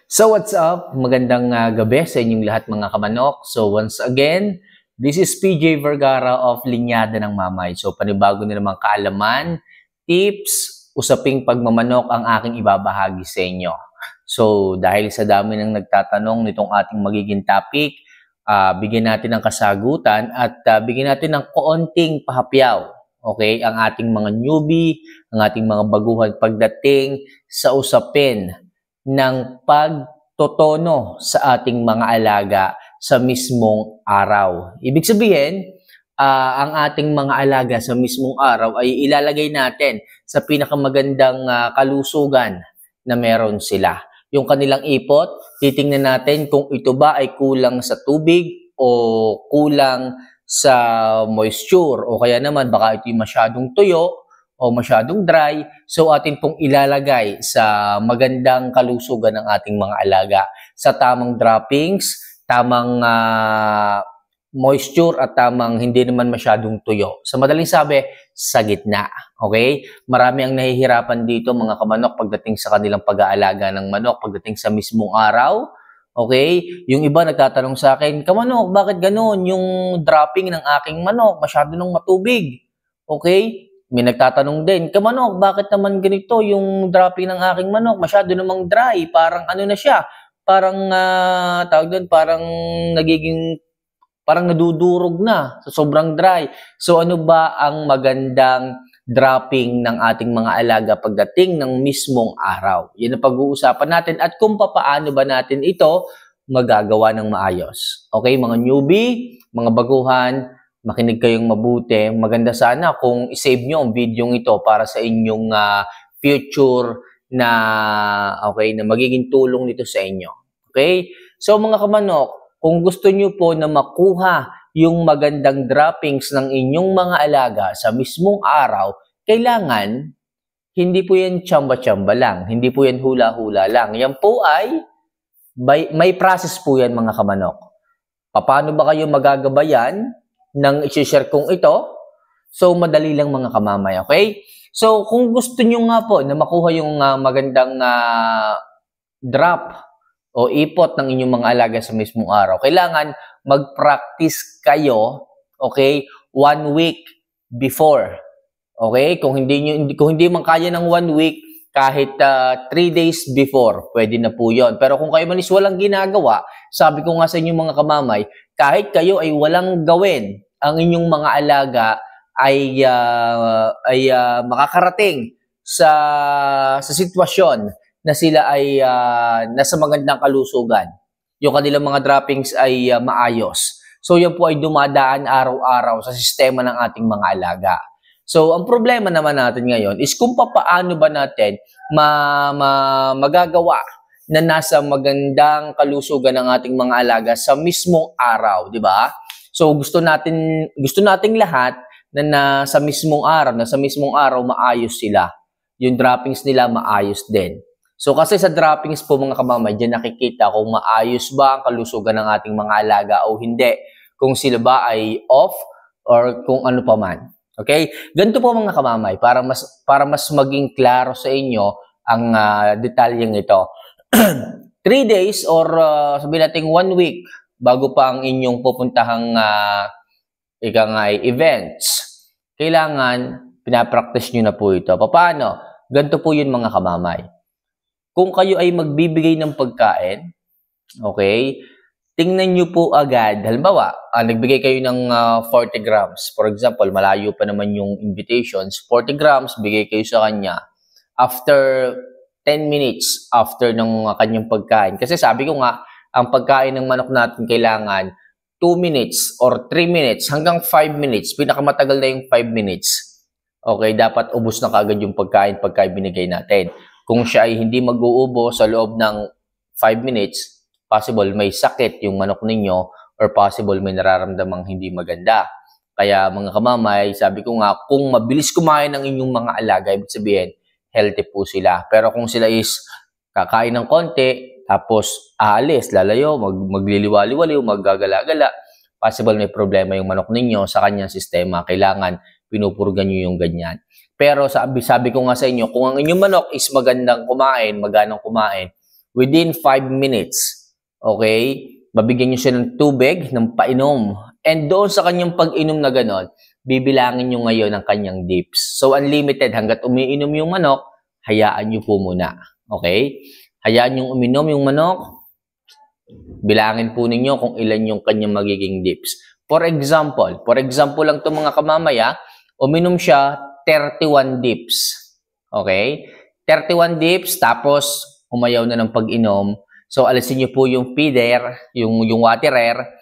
So what's up? Magandang gabi sa inyong lahat mga kamanok. So once again, this is PJ Vergara of Linyada ng Mamay. So panibago na namang kaalaman, tips, usaping pagmamanok ang aking ibabahagi sa inyo. So dahil sa dami ng nagtatanong nitong ating magiging topic, bigyan natin ng kasagutan at bigyan natin ng kaunting pahapyaw. Okay, ang ating mga newbie, ang ating mga baguhan pagdating sa usapin ng pagtotono sa ating mga alaga sa mismong araw. Ibig sabihin, ang ating mga alaga sa mismong araw ay ilalagay natin sa pinakamagandang kalusugan na meron sila. Yung kanilang ipot, titingnan natin kung ito ba ay kulang sa tubig o kulang sa moisture o kaya naman baka ito'y masyadong tuyo o masyadong dry, so atin pong ilalagay sa magandang kalusugan ng ating mga alaga sa tamang droppings, tamang moisture at tamang hindi naman masyadong tuyo. Sa madaling sabi, sa gitna. Okay? Marami ang nahihirapan dito mga kamanok pagdating sa kanilang pag-aalaga ng manok, pagdating sa mismong araw. Okay? Yung iba nagtatanong sa akin, kamanok, bakit ganun? Yung dropping ng aking manok, masyado nang matubig. Okay? May nagtatanong din, kamanok, bakit naman ganito yung dropping ng aking manok? Masyado namang dry, parang ano na siya, parang tawag doon, parang nadudurog na, so sobrang dry. So ano ba ang magandang dropping ng ating mga alaga pagdating ng mismong araw? Yan ang pag-uusapan natin at kung paano ba natin ito magagawa ng maayos. Okay, mga newbie, mga baguhan, makinig kayong mabuti. Maganda sana kung i-save nyo ang video ito para sa inyong future na magiging tulong nito sa inyo. Okay? So mga kamanok, kung gusto nyo po na makuha yung magandang droppings ng inyong mga alaga sa mismong araw, kailangan hindi po yan tsamba-tsamba lang. Hindi po yan hula-hula lang. Yan po ay may process po yan mga kamanok. Paano ba kayo magagabayan nang i-share kong ito? So, madali lang mga kamamay, okay? So, kung gusto nyo nga po na makuha yung magandang drop o ipot ng inyong mga alaga sa mismong araw, kailangan mag-practice kayo, okay, 1 week before. Okay? Kung hindi man kaya ng 1 week, kahit 3 days before, pwede na po yon. Pero kung kayo man is walang ginagawa, sabi ko nga sa inyong mga kamamay, kahit kayo ay walang gawin, ang inyong mga alaga ay makakarating sa sitwasyon na sila ay nasa magandang kalusugan. Yung kanilang mga droppings ay maayos. So yan po ay dumadaan araw-araw sa sistema ng ating mga alaga. So ang problema naman natin ngayon is kung paano ba natin magagawa na nasa magandang kalusugan ng ating mga alaga sa mismong araw, di ba? So gusto nating lahat na nasa mismong araw maayos sila. Yung droppings nila maayos din. So kasi sa droppings po mga kamamay, diyan nakikita kung maayos ba ang kalusugan ng ating mga alaga o hindi. Kung sila ba ay off or kung ano pa man. Okay? Ganito po mga kamamay para mas maging klaro sa inyo ang detalyeng ito. 3 days or sabihin natin 1 week bago pa ang inyong pupuntahang events, kailangan pinapractice nyo na po ito. Paano? Ganito po yun mga kamamay. Kung kayo ay magbibigay ng pagkain, okay, tingnan nyo po agad. Halimbawa, nagbigay kayo ng 40 grams. For example, malayo pa naman yung invitations. 40 grams, bigay kayo sa kanya. After 10 minutes after ng kanyang pagkain. Kasi sabi ko nga, ang pagkain ng manok natin kailangan 2 minutes or 3 minutes hanggang 5 minutes. Pinakamatagal na yung 5 minutes. Okay, dapat ubos na kaagad yung pagkain pagka binigay natin. Kung siya ay hindi mag-uubo sa loob ng 5 minutes, possible may sakit yung manok ninyo or possible may nararamdamang hindi maganda. Kaya mga kamamay, sabi ko nga, kung mabilis kumain ng inyong mga alaga, ibig sabihin, healthy po sila. Pero kung sila is kakain ng konti, tapos aalis, lalayo, magliliwaliwaliw, maggagala-gala, possible may problema yung manok ninyo sa kanyang sistema. Kailangan pinupurgan nyo yung ganyan. Pero sabi ko nga sa inyo, kung ang inyong manok is maganang kumain, within 5 minutes, okay, babigyan nyo siya ng tubig, ng painom. And doon sa kanyang pag-inom na ganon, bibilangin nyo ngayon ang kanyang dips. So, unlimited. Hanggat umiinom yung manok, hayaan nyo po muna. Okay? Hayaan nyo uminom yung manok. Bilangin po ninyo kung ilan yung kanyang magiging dips. For example lang to mga kamamaya, uminom siya 31 dips. Okay? 31 dips, tapos umayaw na ng pag-inom. So, alisin nyo po yung feeder, yung waterer.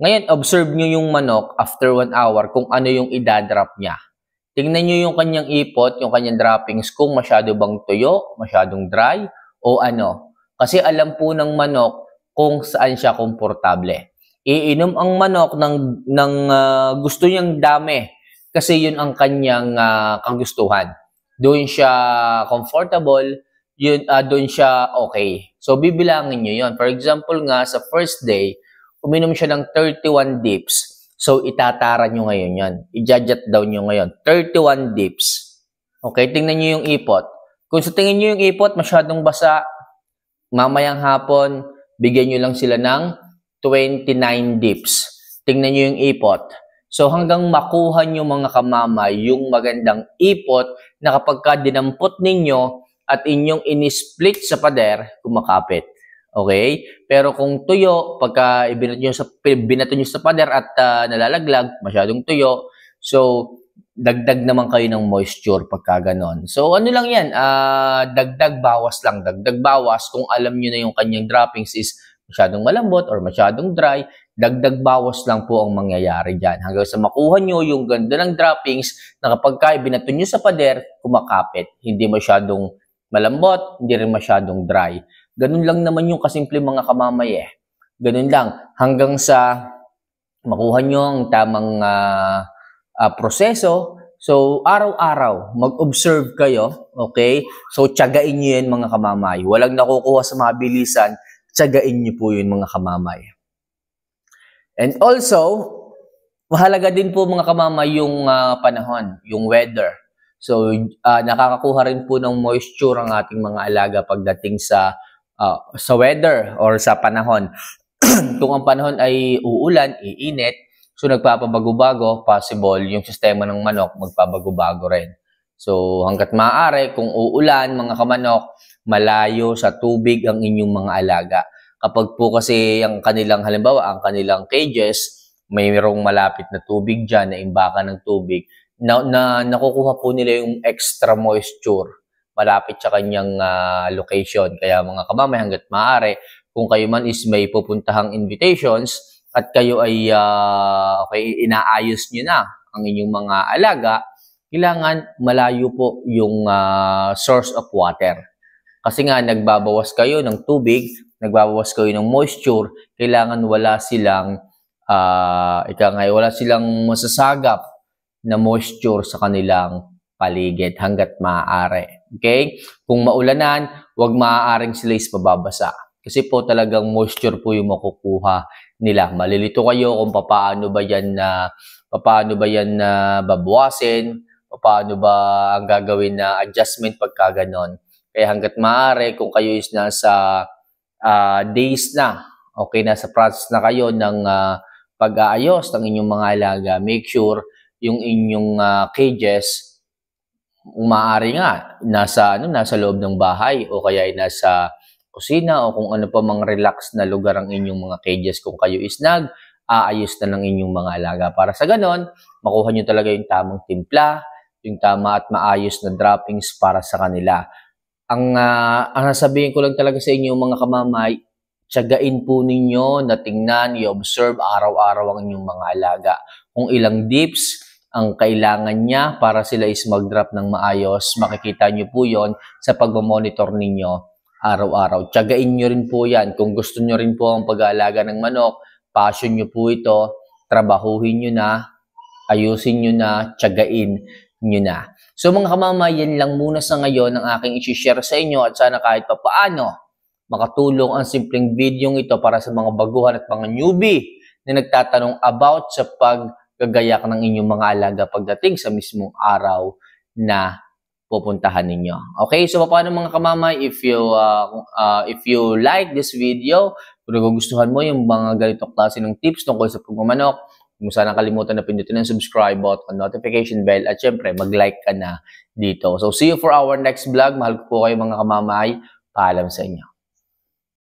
Ngayon, observe nyo yung manok after 1 hour kung ano yung idadrop niya. Tingnan nyo yung kanyang ipot, yung kanyang droppings, kung masyado bang tuyo, masyadong dry, o ano. Kasi alam po ng manok kung saan siya komportable. Iinom ang manok ng gusto niyang dami kasi yun ang kanyang kagustuhan. Doon siya comfortable, doon siya okay. So, bibilangin nyo yun. For example nga, sa first day, uminom siya ng 31 dips. So, itatara nyo ngayon yan. I-judge down nyo ngayon. 31 dips. Okay, tingnan nyo yung ipot. Kung sa tingin nyo yung ipot, masyadong basa, mamayang hapon, bigyan nyo lang sila ng 29 dips. Tingnan nyo yung ipot. So, hanggang makuha nyo mga kamamay yung magandang ipot na kapag ka dinampot ninyo at inyong in-split sa pader, kumakapit. Okay? Pero kung tuyo, pagka binato nyo sa pader at nalalaglag, masyadong tuyo, so, dagdag naman kayo ng moisture pagka ganon. So, ano lang yan? Dagdag bawas lang. Dagdag bawas kung alam nyo na yung kanyang droppings is masyadong malambot or masyadong dry, dagdag bawas lang po ang mangyayari dyan. Hanggang sa makuha nyo yung ganda ng droppings na kapag ka binato nyo sa pader, kumakapit. Hindi masyadong malambot, hindi rin masyadong dry. Ganun lang naman yung kasimple mga kamamay eh. Ganun lang. Hanggang sa makuha nyo ang tamang proseso. So, araw-araw, mag-observe kayo. Okay? So, tiyagain nyo yan mga kamamay. Walang nakukuha sa mabilisan. Tiyagain nyo po yun mga kamamay. And also, mahalaga din po mga kamamay yung panahon, yung weather. So, nakakakuha rin po ng moisture ang ating mga alaga pagdating sa weather or sa panahon. Kung ang panahon ay uulan, iinit, so nagpapabago-bago, possible yung sistema ng manok magpabago-bago rin. So hanggat maaari, kung uulan mga kamanok, malayo sa tubig ang inyong mga alaga. Kapag po kasi ang kanilang, halimbawa, ang kanilang cages, mayroong malapit na tubig dyan, na imbakan ng tubig, na nakukuha po nila yung extra moisture malapit sa kanyang location. Kaya mga kamamay, hanggat maaari, kung kayo man is may pupuntahang invitations at kayo ay inaayos nyo na ang inyong mga alaga, kailangan malayo po yung source of water. Kasi nga, nagbabawas kayo ng tubig, nagbabawas kayo ng moisture, kailangan wala silang masasagap na moisture sa kanilang paligid hanggat maaari. Okay? Kung maulanan, huwag maaaring sila is mababasa. Kasi po talagang moisture po yung makukuha nila. Malilito kayo kung paano ba yan babawasin, paano ba ang gagawin na adjustment pagka ganon. Kaya hanggat maaari, kung kayo is nasa days na, okay, nasa process na kayo ng pag-aayos ng inyong mga alaga, make sure yung inyong cages, maaari nga, nasa loob ng bahay o kaya ay nasa kusina o kung ano pa mang relax na lugar ang inyong mga cages kung kayo is nag-aayos na ng inyong mga alaga. Para sa ganon, makuha nyo talaga yung tamang timpla, yung tama at maayos na droppings para sa kanila. Ang nasabihin ko lang talaga sa inyo mga kamamay, tiyagain po ninyo na tingnan, i-observe araw-araw ang inyong mga alaga. Kung ilang dips ang kailangan niya para sila is mag-drop ng maayos, makikita nyo po yon sa pag-monitor ninyo araw-araw. Tiyagain nyo rin po yan. Kung gusto nyo rin po ang pag-aalaga ng manok, passion nyo po ito, trabahuhin nyo na, ayusin nyo na, tiyagain nyo na. So mga kamamay, yan lang muna sa ngayon ang aking isi-share sa inyo at sana kahit papaano makatulong ang simpleng video ito para sa mga baguhan at mga newbie na nagtatanong about sa paggagayak ng inyong mga alaga pagdating sa mismong araw na pupuntahan ninyo. Okay, so paano mga kamamay, if you like this video, kung nagugustuhan mo yung mga ganitong klase ng tips tungkol sa pagmamanok, kung sana kalimutan na pindutin ang subscribe button, notification bell, at syempre mag-like ka na dito. So see you for our next vlog. Mahal ko po kayo mga kamamay. Paalam sa inyo.